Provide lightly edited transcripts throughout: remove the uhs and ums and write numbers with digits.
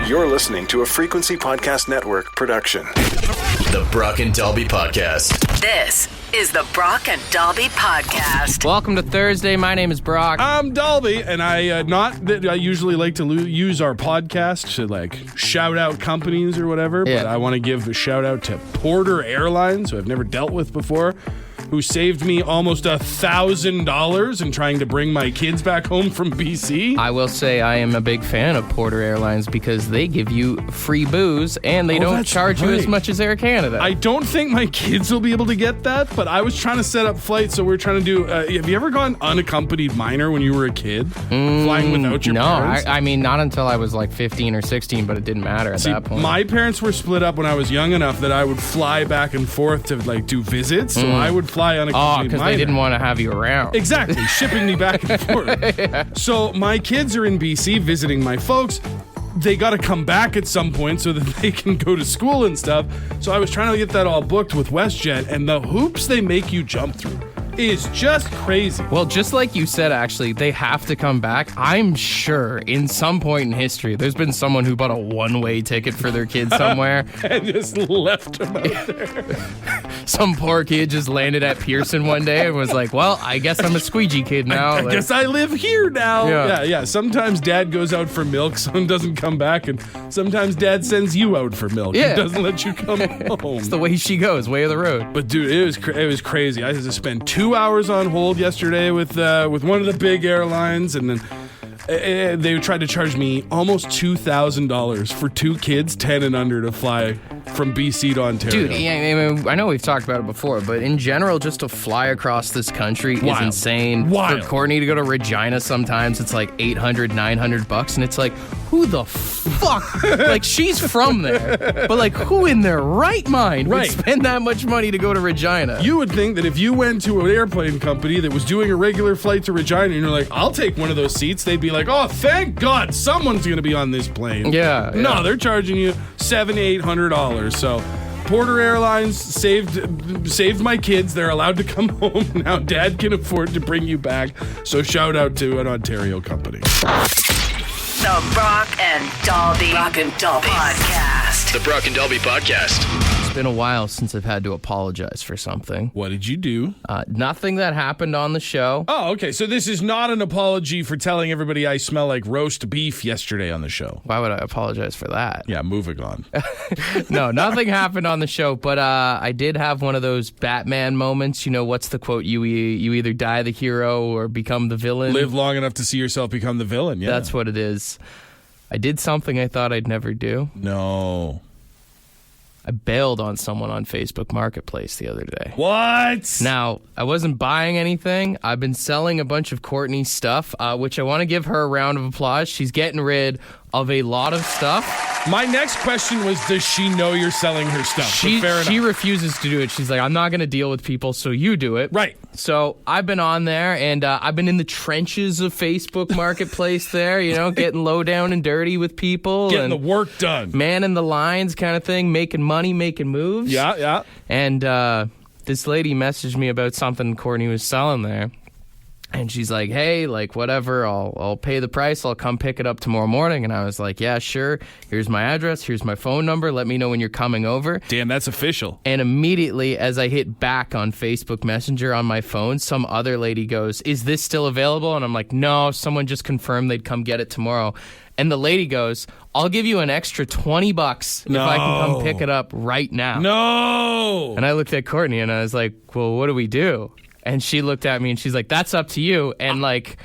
You're listening to a Frequency Podcast Network production. The Brock and Dalby Podcast. This is the Brock and Dalby Podcast. Welcome to Thursday. My name is Brock. I'm Dalby, and I usually like to use our podcast to like shout out companies or whatever, but I want to give a shout out to Porter Airlines, who I've never dealt with before, who saved me almost $1,000 in trying to bring my kids back home from BC. I will say I am a big fan of Porter Airlines because they give you free booze and they don't charge you as much as Air Canada. I don't think my kids will be able to get that, but I was trying to set up flights, so we're trying to do... have you ever gone unaccompanied minor when you were a kid? Flying without your parents? No, I mean, not until I was like 15 or 16, but it didn't matter at that point. My parents were split up when I was young enough that I would fly back and forth to like do visits, so I would fly unaccompanied minor. Because they didn't want to have you around. Exactly, shipping me back and forth. Yeah. So my kids are in BC visiting my folks. They got to come back at some point so that they can go to school and stuff. So I was trying to get that all booked with WestJet, and the hoops they make you jump through is just crazy. Well, just like you said, actually, they have to come back. I'm sure in some point in history, there's been someone who bought a one-way ticket for their kid somewhere. And just left them out there. Some poor kid just landed at Pearson one day and was like, well, I guess I'm a squeegee kid now. I guess I live here now. Yeah. Yeah. Sometimes dad goes out for milk, son doesn't come back, and sometimes dad sends you out for milk. Yeah. He doesn't let you come home. It's the way she goes, way of the road. But dude, it was crazy. I had to spend 2 hours on hold yesterday with one of the big airlines, and then they tried to charge me almost $2,000 for two kids 10 and under to fly from BC to Ontario. Dude, I know we've talked about it before, but in general, just to fly across this country is insane. Wild. For Courtney to go to Regina sometimes, it's like $800, $900, and it's like, who the fuck? Like, she's from there, but like, who in their right mind would spend that much money to go to Regina? You would think that if you went to an airplane company that was doing a regular flight to Regina, and you're like, I'll take one of those seats, they'd be like, oh, thank God someone's going to be on this plane. Yeah. No, they're charging you $700, $800. So Porter Airlines saved my kids. They're allowed to come home now. Dad can afford to bring you back. So shout out to an Ontario company. The Brock and Dalby Podcast. The Brock and Dalby Podcast. It's been a while since I've had to apologize for something. What did you do? Nothing that happened on the show. Oh, okay. So this is not an apology for telling everybody I smell like roast beef yesterday on the show. Why would I apologize for that? Yeah, moving on. No, nothing happened on the show, but I did have one of those Batman moments. You know, what's the quote? You either die the hero or become the villain. Live long enough to see yourself become the villain. Yeah, that's what it is. I did something I thought I'd never do. No. I bailed on someone on Facebook Marketplace the other day. What? Now, I wasn't buying anything. I've been selling a bunch of Courtney's stuff, which I want to give her a round of applause. She's getting rid of a lot of stuff. My next question was, does she know you're selling her stuff? She refuses to do it. She's like, I'm not going to deal with people, so you do it. Right. So I've been on there, and I've been in the trenches of Facebook Marketplace there, you know, getting low down and dirty with people. Getting the work done. Manning the lines kind of thing, making money, making moves. Yeah. And this lady messaged me about something Courtney was selling there. And she's like, hey, like, whatever, I'll pay the price. I'll come pick it up tomorrow morning. And I was like, yeah, sure. Here's my address. Here's my phone number. Let me know when you're coming over. Damn, that's official. And immediately, as I hit back on Facebook Messenger on my phone, some other lady goes, is this still available? And I'm like, no, someone just confirmed they'd come get it tomorrow. And the lady goes, I'll give you an extra $20 if I can come pick it up right now. No. And I looked at Courtney and I was like, well, what do we do? And she looked at me and she's like, that's up to you. And like,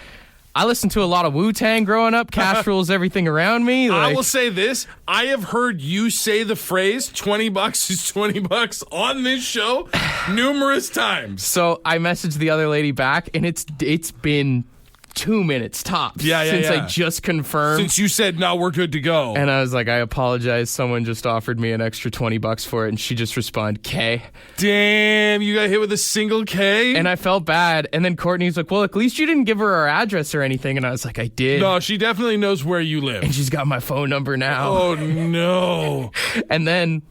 I listened to a lot of Wu-Tang growing up. Cash rules everything around me. I will say this. I have heard you say the phrase, $20 is $20 on this show numerous times. So I messaged the other lady back, and it's been 2 minutes tops since I just confirmed. Since you said, no, we're good to go. And I was like, I apologize. Someone just offered me an extra $20 for it. And she just responded, K. Damn, you got hit with a single K? And I felt bad. And then Courtney's like, well, at least you didn't give her our address or anything. And I was like, I did. No, she definitely knows where you live. And she's got my phone number now. Oh, no. And then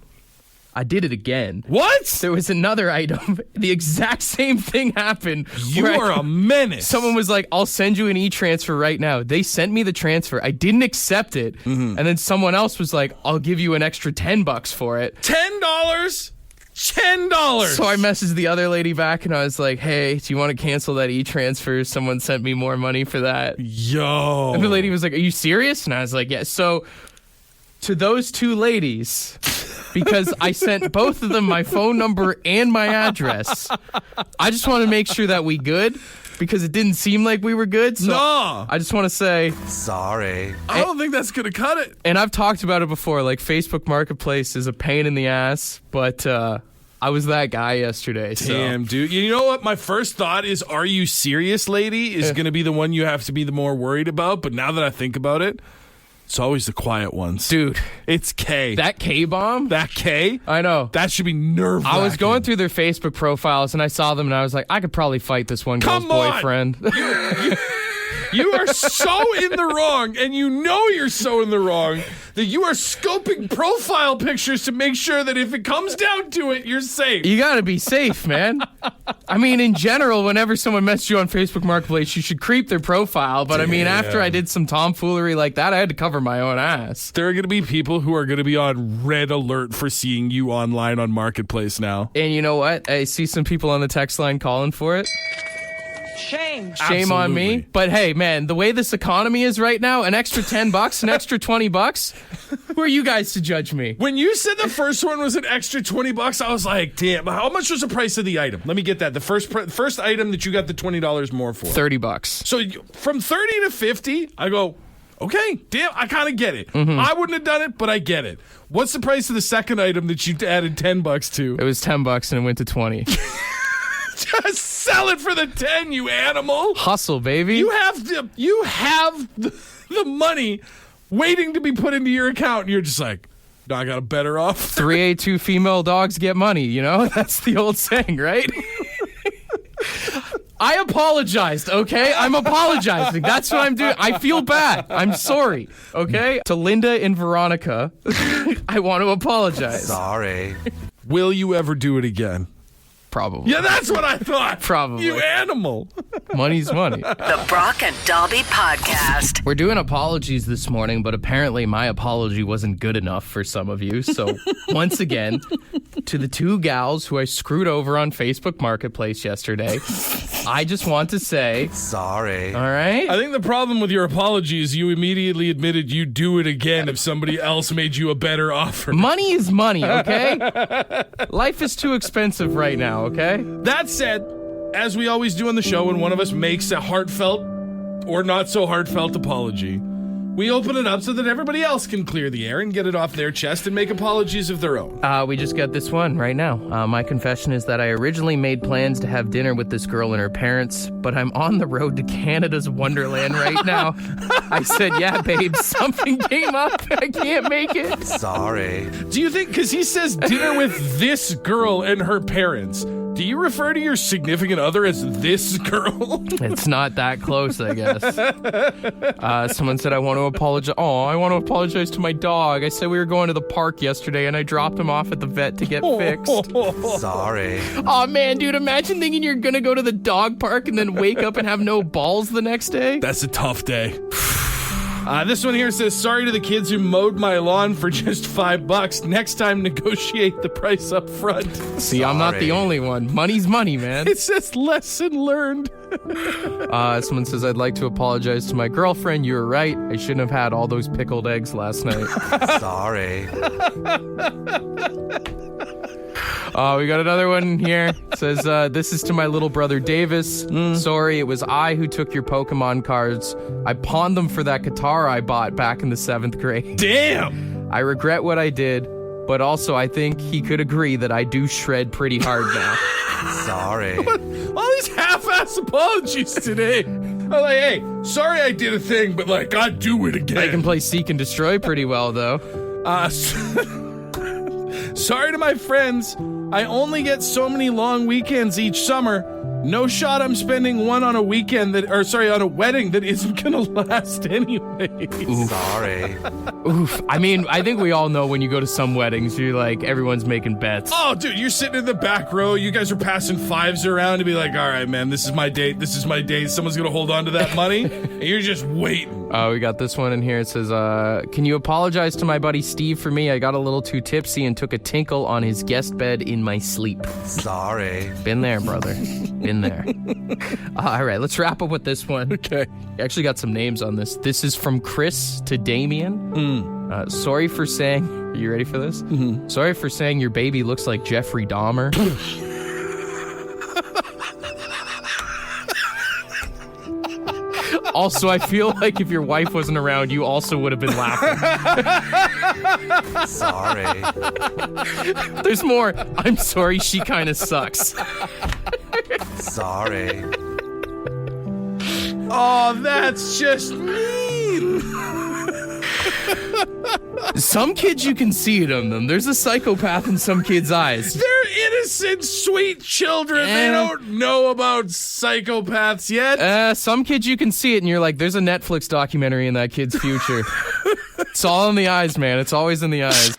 I did it again. What? There was another item. The exact same thing happened. You are a menace. Someone was like, I'll send you an e-transfer right now. They sent me the transfer. I didn't accept it. And then someone else was like, I'll give you an extra $10 for it. $10? $10. So I messaged the other lady back and I was like, hey, do you want to cancel that e-transfer? Someone sent me more money for that. Yo. And the lady was like, are you serious? And I was like, yeah. So to those two ladies, because I sent both of them my phone number and my address, I just want to make sure that we good, because it didn't seem like we were good. So No. I just want to say Sorry. I don't think that's going to cut it. and I've talked about it before, like Facebook Marketplace is a pain in the ass, but I was that guy yesterday. So. Damn, dude. You know what? My first thought is, are you serious, lady? Is going to be the one you have to be the more worried about. But now that I think about it, it's always the quiet ones. Dude, It's K. that K-bomb? That K? I know. That should be nerve-wracking. I was going through their Facebook profiles and I saw them and I was like, I could probably fight this one girl's Come on! boyfriend. You are so in the wrong, and you know you're so in the wrong, that you are scoping profile pictures to make sure that if it comes down to it, you're safe. You gotta be safe, man. I mean, in general, whenever someone messages you on Facebook Marketplace, you should creep their profile. But I mean, after I did some tomfoolery like that, I had to cover my own ass. There are going to be people who are going to be on red alert for seeing you online on Marketplace now. And you know what? I see some people on the text line calling for it. Shame on me. Absolutely. But hey, man, the way this economy is right now, an extra $10, an extra $20, who are you guys to judge me? When you said the first one was an extra $20, I was like, damn, how much was the price of the item? Let me get that. The first item that you got the $20 more for. $30. So from 30 to 50, I go, okay, damn, I kind of get it. I wouldn't have done it, but I get it. What's the price of the second item that you added $10 to? It was $10 and it went to 20. Just sell it for the 10, you animal. Hustle, baby. You have the money waiting to be put into your account, and you're just like, no, I got a better offer. 3A2 female dogs get money, you know? That's the old saying, right? I apologized, okay? I'm apologizing. That's what I'm doing. I feel bad. I'm sorry, okay? To Linda and Veronica, I want to apologize. Sorry. Will you ever do it again? Probably. Yeah, that's what I thought. Probably. You animal. The Money's money. Brock and Dalby Podcast. We're doing apologies this morning, but apparently my apology wasn't good enough for some of you. So once again, to the two gals who I screwed over on Facebook Marketplace yesterday, I just want to say, Sorry. all right? I think the problem with your apology is you immediately admitted you'd do it again if somebody else made you a better offer. Money is money, okay? Life is too expensive right now, okay? That said, as we always do on the show, when one of us makes a heartfelt or not so heartfelt apology, we open it up so that everybody else can clear the air and get it off their chest and make apologies of their own. We just got this one right now. My confession is that I originally made plans to have dinner with this girl and her parents, but I'm on the road to Canada's Wonderland right now. I said, yeah, babe, something came up. I can't make it. Sorry. Do you think, because he says dinner with this girl and her parents, do you refer to your significant other as this girl? It's not that close, I guess. Someone said, I want to apologize. Oh, I want to apologize to my dog. I said we were going to the park yesterday and I dropped him off at the vet to get fixed. Sorry. Oh, man, dude, imagine thinking you're going to go to the dog park and then wake up and have no balls the next day. That's a tough day. This one here says, sorry to the kids who mowed my lawn for just $5. Next time, negotiate the price up front. See, I'm not the only one. Money's money, man. It says lesson learned. Someone says, I'd like to apologize to my girlfriend. You were right. I shouldn't have had all those pickled eggs last night. Sorry. We got another one here. It says, this is to my little brother Davis. Sorry, it was I who took your Pokemon cards. I pawned them for that guitar I bought back in the 7th grade. Damn. I regret what I did, but also I think he could agree that I do shred pretty hard now. Sorry. What? All these half-ass apologies today. I'm like, hey, sorry I did a thing, but like, I'd do it again. I can play Seek and Destroy pretty well, though. Sorry to my friends. I only get so many long weekends each summer. no shot I'm spending one on a weekend on a wedding that isn't gonna last anyway. Sorry. Oof. I mean, I think we all know when you go to some weddings, you're like, everyone's making bets. Oh, dude, you're sitting in the back row. You guys are passing fives around to be like, all right, man, this is my date. This is my date. Someone's gonna hold on to that money, and you're just waiting. Oh, we got this one in here. It says, can you apologize to my buddy Steve for me? I got a little too tipsy and took a tinkle on his guest bed in my sleep. Sorry. Been there, brother. Been there. All right, let's wrap up with this one. Okay. I actually got some names on this. This is from Chris to Damien. Sorry for saying... Are you ready for this? Mm-hmm. Sorry for saying your baby looks like Jeffrey Dahmer. Also, I feel like if your wife wasn't around, you also would have been laughing. Sorry. There's more. I'm sorry, she kind of sucks. Sorry. Oh, that's just mean. Some kids, you can see it on them. There's a psychopath in some kids' eyes. They're innocent, sweet children. They don't know about psychopaths yet. Some kids, you can see it, and you're like, there's a Netflix documentary in that kid's future. It's all in the eyes, man. It's always in the eyes.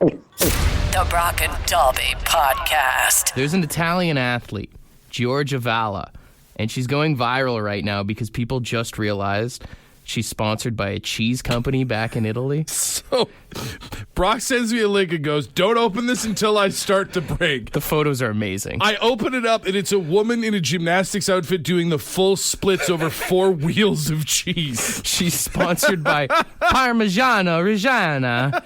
The Brock and Dalby Podcast. There's an Italian athlete, Giorgia Valla, and she's going viral right now because people just realized she's sponsored by a cheese company back in Italy. So, Brock sends me a link and goes, don't open this until I start to break. The photos are amazing. I open it up, and it's a woman in a gymnastics outfit doing the full splits over 4 wheels of cheese. She's sponsored by Parmigiano Reggiana.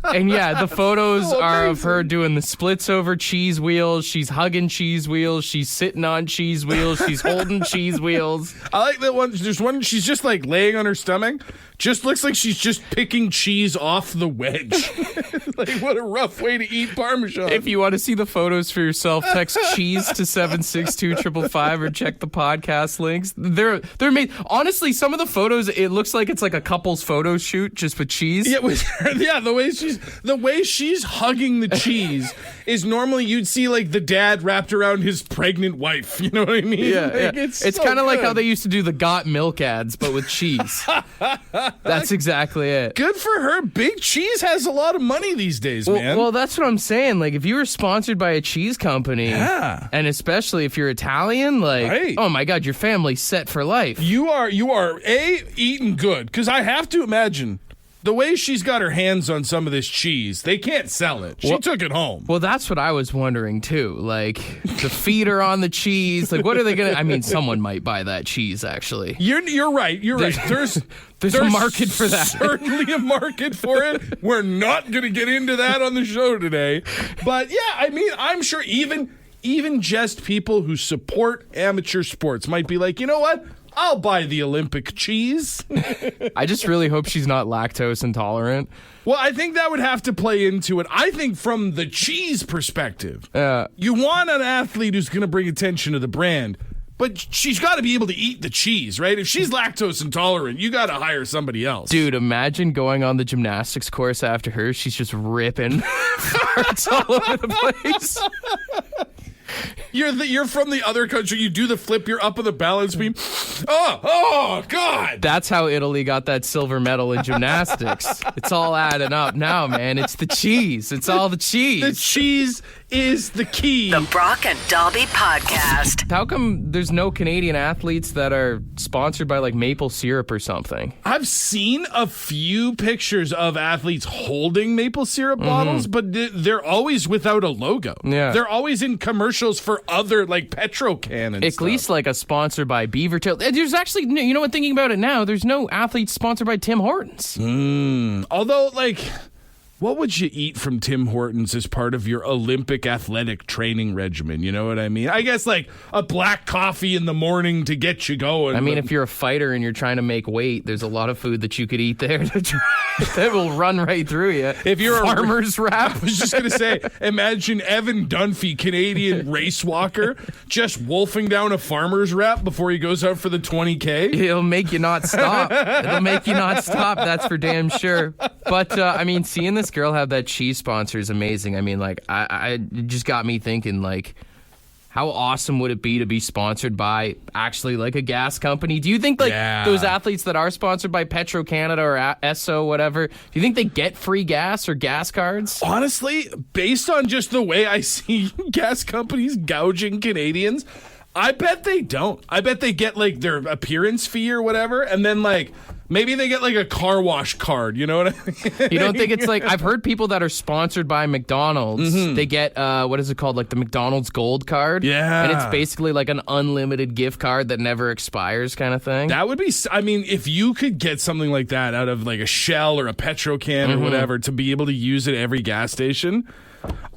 And yeah, the photos are of her doing the splits over cheese wheels. She's hugging cheese wheels. She's sitting on cheese wheels. She's holding cheese wheels. I like that one. There's one, she's just like laying on her stomach. Just looks like she's just picking cheese off the wedge. Like, what a rough way to eat Parmesan. If you want to see the photos for yourself, text cheese to 762-555 or check the podcast links. They're made. Honestly, some of the photos, it looks like it's like a couple's photo shoot just with cheese. Yeah, the way she's hugging the cheese is normally you'd see like the dad wrapped around his pregnant wife. You know what I mean? Yeah, like, it's so kind of like good. how they used to do the Got Milk ads, but with cheese. That's exactly it. Good for her. Big Cheese has a lot of money these days, man. Well, that's what I'm saying. Like, if you were sponsored by a cheese company, and especially if you're Italian, like, oh my God, your family's set for life. You are eating good, because I have to imagine the way she's got her hands on some of this cheese, they can't sell it. She took it home. Well, that's what I was wondering too. Like, the feet are on the cheese. Like, what are they gonna? I mean, someone might buy that cheese. Actually, you're right. You're right. There's a market for that. Certainly a market for it. We're not gonna get into that on the show today. But yeah, I mean, I'm sure even just people who support amateur sports might be like, you know what? I'll buy the Olympic cheese. I just really hope she's not lactose intolerant. Well, I think that would have to play into it. I think from the cheese perspective, you want an athlete who's going to bring attention to the brand, but she's got to be able to eat the cheese, right? If she's lactose intolerant, you got to hire somebody else. Dude, imagine going on the gymnastics course after her. She's just ripping farts all over the place. You're from the other country. You do the flip. You're up on the balance beam. Oh, God. That's how Italy got that silver medal in gymnastics. It's all adding up now, man. It's the cheese. It's all the cheese. The cheese is the key. The Brock and Dalby Podcast. How come there's no Canadian athletes that are sponsored by like maple syrup or something? I've seen a few pictures of athletes holding maple syrup bottles, but they're always without a logo. Yeah. They're always in commercials for other, like, Petro-Can and At least like a sponsor by Beavertail. There's actually, you know what, thinking about it now, there's no athletes sponsored by Tim Hortons. Although, like, what would you eat from Tim Hortons as part of your Olympic athletic training regimen? You know what I mean? I guess, like, a black coffee in the morning to get you going. I mean, if you're a fighter and you're trying to make weight, there's a lot of food that you could eat there that will run right through you. If you're farmer's wrap. I was just going to say, imagine Evan Dunphy, Canadian race walker, just wolfing down a farmer's wrap before he goes out for the 20K. It'll make you not stop. It'll make you not stop, that's for damn sure. But, I mean, seeing this girl have that cheese sponsor is amazing. I mean, like, I it just got me thinking, like, How awesome would it be to be sponsored by actually like a gas company? Do you think like those athletes that are sponsored by Petro-Canada or Esso, whatever, do you think they get free gas or gas cards? Honestly, based on just the way I see gas companies gouging Canadians, I bet they don't. I bet they get like their appearance fee or whatever, and then like maybe they get like a car wash card. You know what I mean? You don't think it's like, I've heard people that are sponsored by McDonald's, they get, what is it called? Like the McDonald's Gold card? Yeah. And it's basically like an unlimited gift card that never expires kind of thing. That would be, I mean, if you could get something like that out of like a Shell or a Petro-Can or whatever to be able to use at every gas station,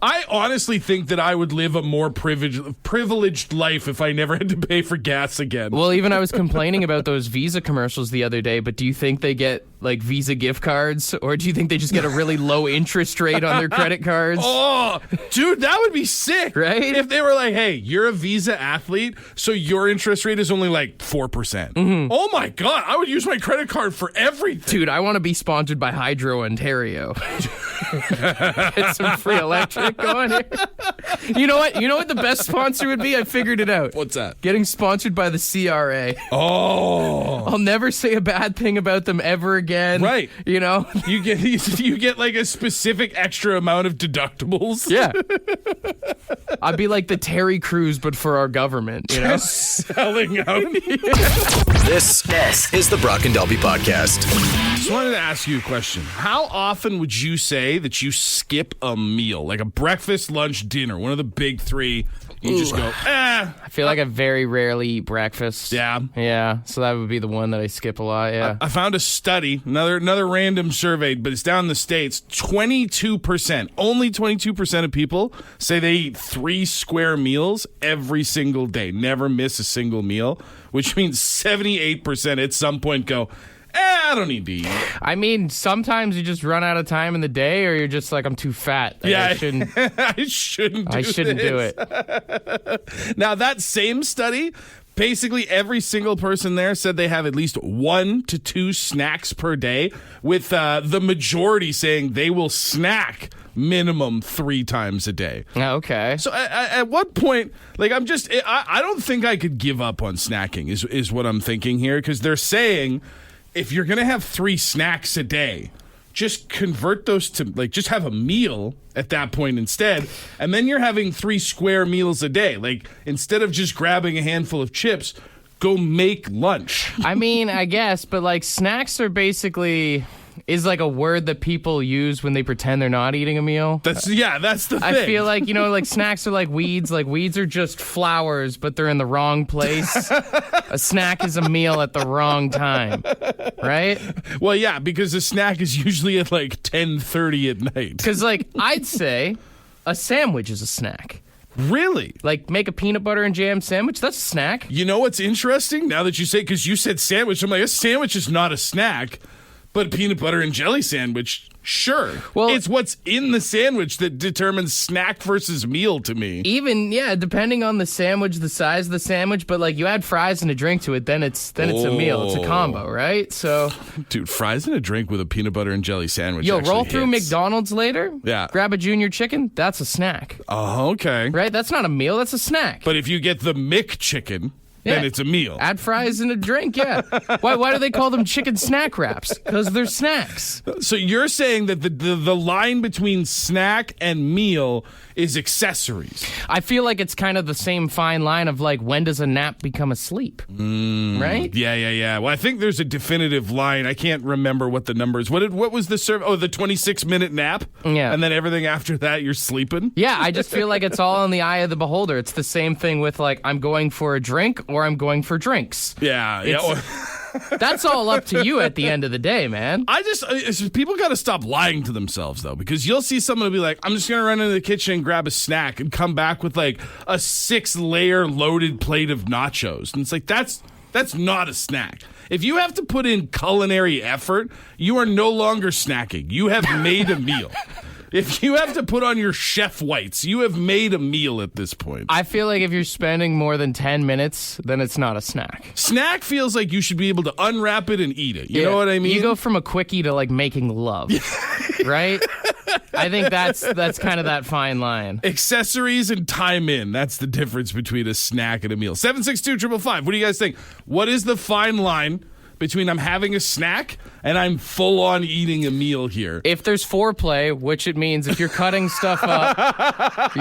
I honestly think that I would live a more privileged life if I never had to pay for gas again. Well, even I was complaining about those Visa commercials the other day, but do you think they get like Visa gift cards, or do you think they just get a really low interest rate on their credit cards? Oh, dude, that would be sick. Right? If they were like, hey, you're a Visa athlete, so your interest rate is only like 4%. Oh my God, I would use my credit card for everything. Dude, I want to be sponsored by Hydro Ontario. Get some free electric going here. You know what? You know what the best sponsor would be? I figured it out. What's that? Getting sponsored by the CRA. Oh. I'll never say a bad thing about them ever again. Right. You know? You get like a specific extra amount of deductibles. Yeah. I'd be like the Terry Crews, but for our government, you know? Selling out. This is the Brock and Dalby Podcast. Just wanted to ask you a question. How often would you say that you skip a meal? Like a breakfast, lunch, dinner, one of the big three. You just go, I feel like I very rarely eat breakfast. Yeah. Yeah, so that would be the one that I skip a lot, yeah. I found a study, another random survey, but it's down in the States. 22%, only 22% of people say they eat 3 square meals every single day. Never miss a single meal, which means 78% at some point go, I don't need to eat. I mean, sometimes you just run out of time in the day, or you're just like, I'm too fat. Like, Yeah, I shouldn't I shouldn't do it. Now, that same study, basically every single person there said they have at least 1 to 2 snacks per day, with the majority saying they will snack minimum 3 times a day. Okay. So at what point, like, I don't think I could give up on snacking is what I'm thinking here, because they're saying if you're going to have 3 snacks a day, just convert those to, like, just have a meal at that point instead. And then you're having 3 square meals a day. Like, instead of just grabbing a handful of chips, go make lunch. I mean, I guess, but like snacks are basically is like a word that people use when they pretend they're not eating a meal. That's the thing. I feel like, you know, like snacks are like weeds. Like weeds are just flowers, but they're in the wrong place. A snack is a meal at the wrong time, right? Well, yeah, because a snack is usually at like 10:30 at night. Because like I'd say a sandwich is a snack. Really? Like make a peanut butter and jam sandwich, that's a snack. You know what's interesting now that you say, because you said sandwich, I'm like, a sandwich is not a snack. But peanut butter and jelly sandwich, sure. Well, it's what's in the sandwich that determines snack versus meal to me. Even, yeah, depending on the sandwich, the size of the sandwich, but like you add fries and a drink to it, then it's a meal. It's a combo, right? So, dude, fries and a drink with a peanut butter and jelly sandwich. Yo, roll through hits. McDonald's later. Yeah. Grab a junior chicken. That's a snack. Oh, okay. Right? That's not a meal. That's a snack. But if you get the McChicken, then it's a meal. Add fries and a drink, yeah. Why do they call them chicken snack wraps? Because they're snacks. So you're saying that the line between snack and meal is accessories. I feel like it's kind of the same fine line of like, when does a nap become a sleep? Right? Yeah. Well, I think there's a definitive line. I can't remember what the number is. What was the survey? Oh, the 26-minute nap? Yeah. And then everything after that, you're sleeping? Yeah, I just feel like it's all in the eye of the beholder. It's the same thing with like, I'm going for a drink or I'm going for drinks. Yeah. That's all up to you at the end of the day, man. People got to stop lying to themselves, though, because you'll see someone be like, I'm just going to run into the kitchen and grab a snack and come back with like a 6-layer loaded plate of nachos. And it's like, that's not a snack. If you have to put in culinary effort, you are no longer snacking. You have made a meal. If you have to put on your chef whites, you have made a meal at this point. I feel like if you're spending more than 10 minutes, then it's not a snack. Snack feels like you should be able to unwrap it and eat it. You know what I mean? You go from a quickie to like making love, right? I think that's kind of that fine line. Accessories and time in. That's the difference between a snack and a meal. 762-555. What do you guys think? What is the fine line between I'm having a snack and I'm full on eating a meal here? If there's foreplay, which it means if you're cutting stuff up,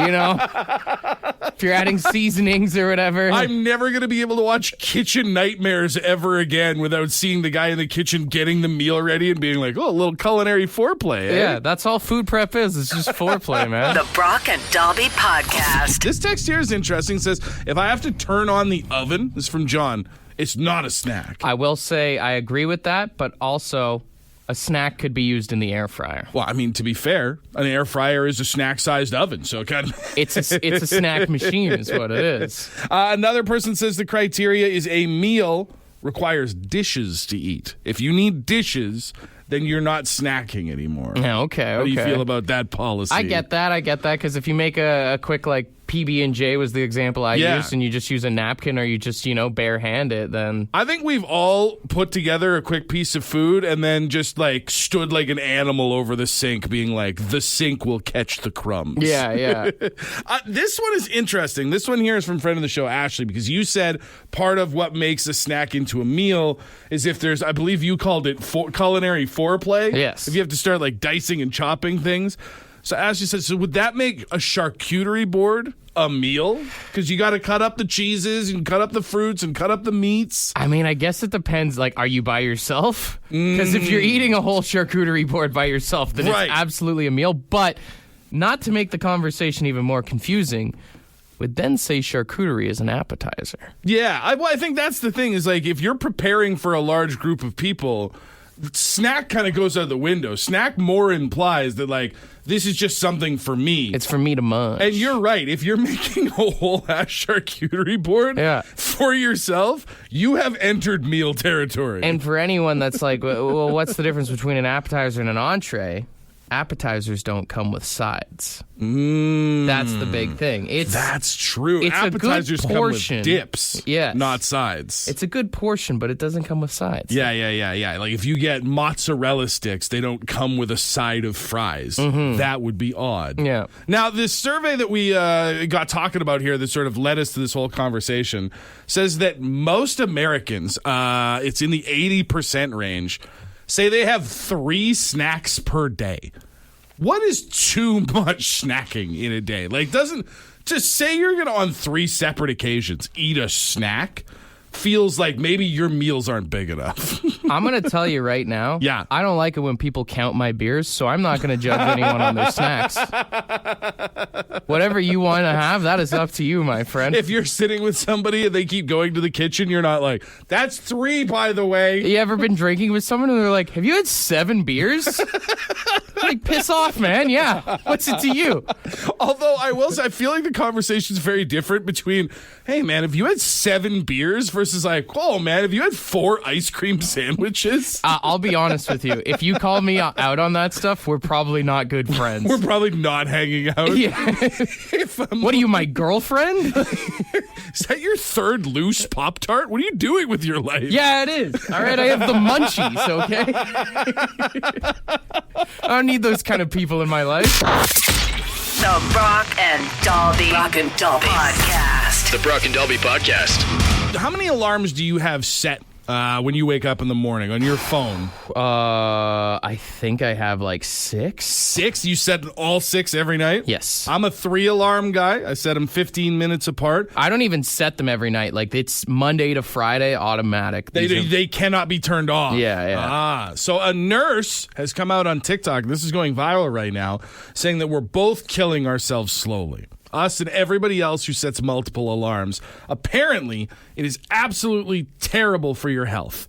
if you're adding seasonings or whatever. I'm never going to be able to watch Kitchen Nightmares ever again without seeing the guy in the kitchen getting the meal ready and being like, oh, a little culinary foreplay. Eh? Yeah, that's all food prep is. It's just foreplay, man. The Brock and Dobby Podcast. This text here is interesting. It says, if I have to turn on the oven, this is from John, it's not a snack. I will say I agree with that, but also a snack could be used in the air fryer. Well, I mean, to be fair, an air fryer is a snack-sized oven, so it kind of... It's a snack machine is what it is. Another person says the criteria is a meal requires dishes to eat. If you need dishes, then you're not snacking anymore. Yeah, okay. How do you feel about that policy? I get that, because if you make a quick, like, PB&J was the example I used, and you just use a napkin or you just, barehand it, then... I think we've all put together a quick piece of food and then just, like, stood like an animal over the sink being like, the sink will catch the crumbs. Yeah. This one is interesting. This one here is from friend of the show, Ashley, because you said part of what makes a snack into a meal is if there's, I believe you called it culinary foreplay. Yes. If you have to start, like, dicing and chopping things. So Ashley said, so would that make a charcuterie board a meal? Because you got to cut up the cheeses and cut up the fruits and cut up the meats. I mean, I guess it depends. Like, are you by yourself? Because if you're eating a whole charcuterie board by yourself, then it's absolutely a meal. But not to make the conversation even more confusing, would then say charcuterie is an appetizer. Yeah, I think that's the thing is, like, if you're preparing for a large group of people, snack kind of goes out the window. Snack more implies that, like, this is just something for me. It's for me to munch. And you're right. If you're making a whole ass charcuterie board for yourself, you have entered meal territory. And for anyone that's like, well, what's the difference between an appetizer and an entree? Appetizers don't come with sides. That's the big thing. That's true. It's Appetizers a good portion. come with dips, not sides. It's a good portion, but it doesn't come with sides. Yeah. Like if you get mozzarella sticks, they don't come with a side of fries. That would be odd. Yeah. Now, this survey that we got talking about here that sort of led us to this whole conversation says that most Americans, it's in the 80% range, say they have 3 snacks per day. What is too much snacking in a day? Like, just say you're going to, on 3 separate occasions, eat a snack, feels like maybe your meals aren't big enough. I'm going to tell you right now. Yeah. I don't like it when people count my beers, so I'm not going to judge anyone on their snacks. Whatever you want to have, that is up to you, my friend. If you're sitting with somebody and they keep going to the kitchen, you're not like, that's 3, by the way. You ever been drinking with someone and they're like, have you had 7 beers? Like, piss off, man. Yeah. What's it to you? Although I will say, I feel like the conversation's very different between, hey, man, have you had 7 beers versus like, oh, man, have you had 4 ice cream sandwiches? I'll be honest with you. If you call me out on that stuff, we're probably not good friends. We're probably not hanging out. Yeah. What are you, my girlfriend? Is that your 3rd loose Pop-Tart? What are you doing with your life? Yeah, it is. All right, I have the munchies, okay? I don't need those kind of people in my life. The Brock and Dobby Podcast. The Brock and Dobby Podcast. How many alarms do you have set when you wake up in the morning on your phone? I think I have like 6. 6? You set all 6 every night? Yes. I'm a 3 alarm guy. I set them 15 minutes apart. I don't even set them every night. Like, it's Monday to Friday, automatic. They cannot be turned off. Yeah. So a nurse has come out on TikTok, this is going viral right now, saying that we're both killing ourselves slowly. Us and everybody else who sets multiple alarms. Apparently, it is absolutely terrible for your health.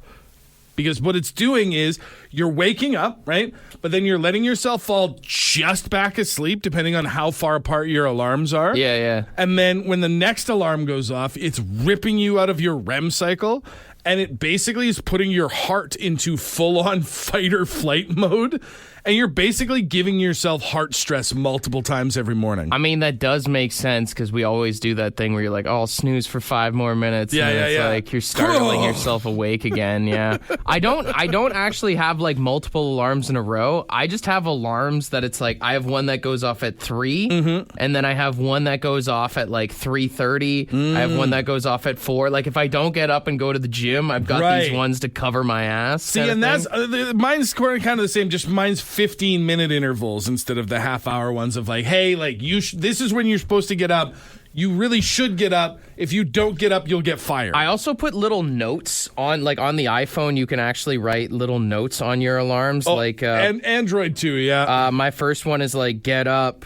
Because what it's doing is you're waking up, right? But then you're letting yourself fall just back asleep, depending on how far apart your alarms are. Yeah. And then when the next alarm goes off, it's ripping you out of your REM cycle. and it basically is putting your heart into full-on fight or flight mode, and you're basically giving yourself heart stress multiple times every morning. I mean, that does make sense because we always do that thing where you're like, oh, I'll snooze for 5 more minutes. Yeah, and it's yeah. like you're startling yourself awake again. Yeah. I don't actually have like multiple alarms in a row. I just have alarms that it's like I have one that goes off at 3, and then I have one that goes off at like 3:30. I have one that goes off at 4. Like if I don't get up and go to the gym, I've got these ones to cover my ass. See, and that's mine's kind of the same. Just mine's 15-minute intervals instead of the half-hour ones of like, hey, like this is when you're supposed to get up. You really should get up. If you don't get up, you'll get fired. I also put little notes on the iPhone. You can actually write little notes on your alarms. And Android too, yeah. My first one is like, get up.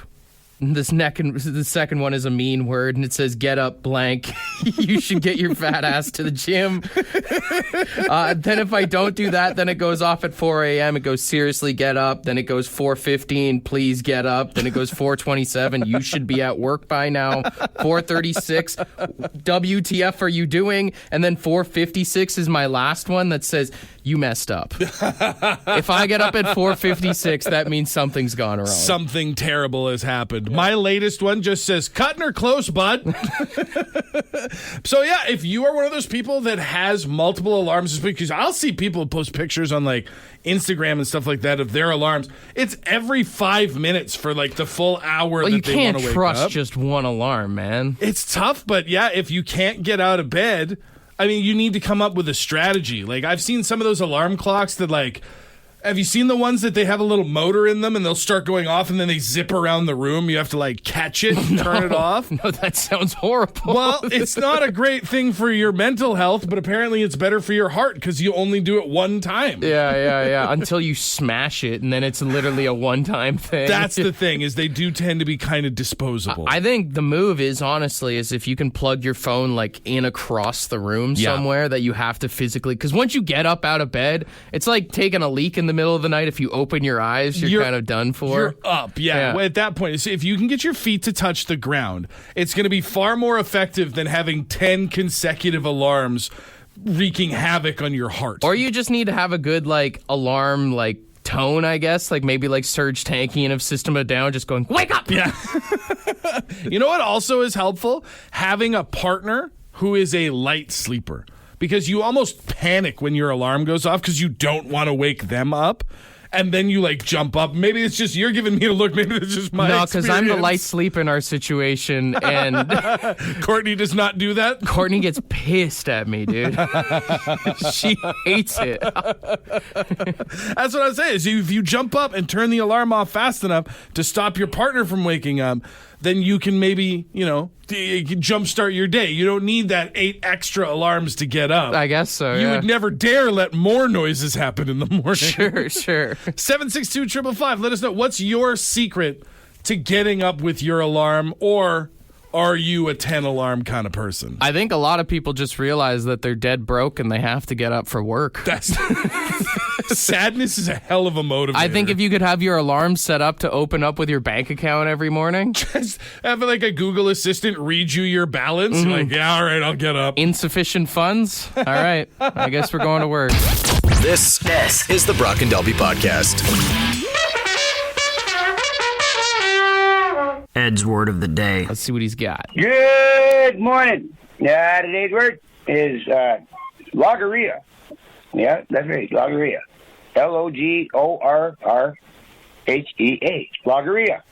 The second one is a mean word, and it says, get up, blank. You should get your fat ass to the gym. Then if I don't do that, then it goes off at 4 a.m. It goes, seriously, get up. Then it goes 4:15, please get up. Then it goes 4:27, you should be at work by now. 4:36, WTF are you doing? And then 4:56 is my last one that says, you messed up. If I get up at 4:56, that means something's gone wrong. Something terrible has happened. My latest one just says, cutting her close, bud. So, yeah, if you are one of those people that has multiple alarms this week, because I'll see people post pictures on, like, Instagram and stuff like that of their alarms. It's every 5 minutes for, like, the full hour that they want to wake up. You can't trust just one alarm, man. It's tough, but, yeah, if you can't get out of bed, I mean, you need to come up with a strategy. Like, I've seen some of those alarm clocks that, like, have you seen the ones that they have a little motor in them and they'll start going off and then they zip around the room? You have to, like, catch it and turn it off? No, that sounds horrible. Well, it's not a great thing for your mental health, but apparently it's better for your heart because you only do it one time. Yeah. Until you smash it, and then it's literally a one-time thing. That's the thing, is they do tend to be kind of disposable. I think the move is, honestly, is if you can plug your phone, like, in across the room somewhere that you have to physically... Because once you get up out of bed, it's like taking a leak in the middle of the night. If you open your eyes, you're kind of done for. You're up, yeah. Well, at that point, if you can get your feet to touch the ground, it's going to be far more effective than having 10 consecutive alarms wreaking havoc on your heart. Or you just need to have a good, like, alarm, like, tone, I guess. Like, maybe like Serge Tankian of System of a Down just going, wake up! Yeah. You know what also is helpful? Having a partner who is a light sleeper. Because you almost panic when your alarm goes off because you don't want to wake them up. And then you, like, jump up. Maybe it's just you're giving me a look. Maybe it's just my experience. No, because I'm the light sleep in our situation. And Courtney does not do that? Courtney gets pissed at me, dude. She hates it. That's what I'm saying. Is if you jump up and turn the alarm off fast enough to stop your partner from waking up, then you can maybe, jumpstart your day. You don't need that 8 extra alarms to get up. I guess so, You would never dare let more noises happen in the morning. Sure. 762-555. Let us know, what's your secret to getting up with your alarm, or are you a 10-alarm kind of person? I think a lot of people just realize that they're dead broke and they have to get up for work. Sadness is a hell of a motivator. I think if you could have your alarm set up to open up with your bank account every morning. Just have like a Google Assistant read you your balance. Mm-hmm. Like, yeah, all right, I'll get up. Insufficient funds? All right. I guess we're going to work. This is the Brock and Dalby Podcast. Ed's word of the day. Let's see what he's got. Good morning. Today's word is logorrhea. Yeah, that's right, logorrhea. Logorrhea. Logorrhea.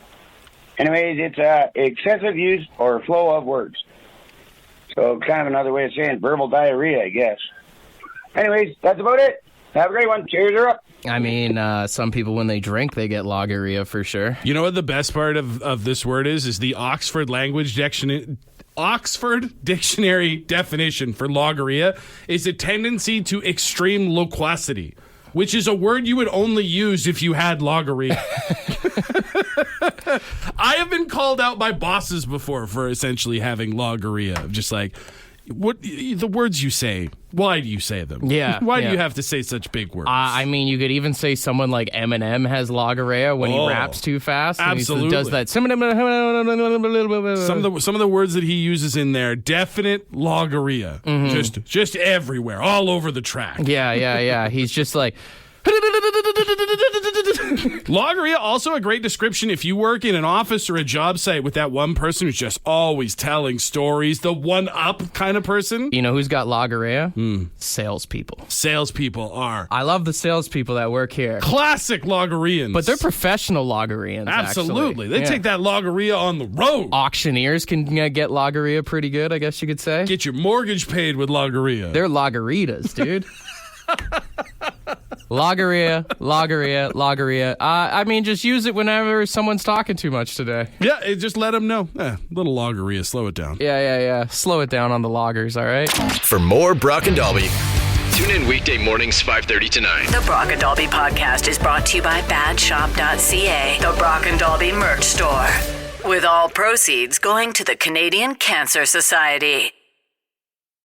Anyways, it's excessive use or flow of words. So kind of another way of saying verbal diarrhea, I guess. Anyways, that's about it. Have a great one. Cheers, you're up. I mean, some people, when they drink, they get logorrhea for sure. You know what the best part of this word is the Oxford Language Dictionary. Oxford Dictionary definition for logorrhea is a tendency to extreme loquacity, which is a word you would only use if you had logorrhea. I have been called out by bosses before for essentially having logorrhea. Just like, What the words you say? Why do you say them? Yeah. Why do yeah. you have to say such big words? I mean, you could even say someone like Eminem has logorrhea when he raps too fast. Absolutely. And he does that. Some of the words that he uses in there, definite logorrhea. Just everywhere, all over the track. Yeah. He's just like... Logorrhea, also a great description if you work in an office or a job site with that one person who's just always telling stories, the one-up kind of person. You know who's got logorrhea? Salespeople. Salespeople are. I love the salespeople that work here. Classic logorrheans. But they're professional logorrheans, Absolutely. actually. They take that logorrhea on the road. Auctioneers can get logorrhea pretty good, I guess you could say. Get your mortgage paid with logorrhea. They're logoritas, dude. Logorrhea. I mean, just use it whenever someone's talking too much today. Yeah, just let them know. Little logorrhea, slow it down. Yeah. Slow it down on the loggers, all right? For more Brock and Dalby, tune in weekday mornings 5:30 to 9. The Brock and Dalby podcast is brought to you by badshop.ca, the Brock and Dalby merch store. With all proceeds going to the Canadian Cancer Society.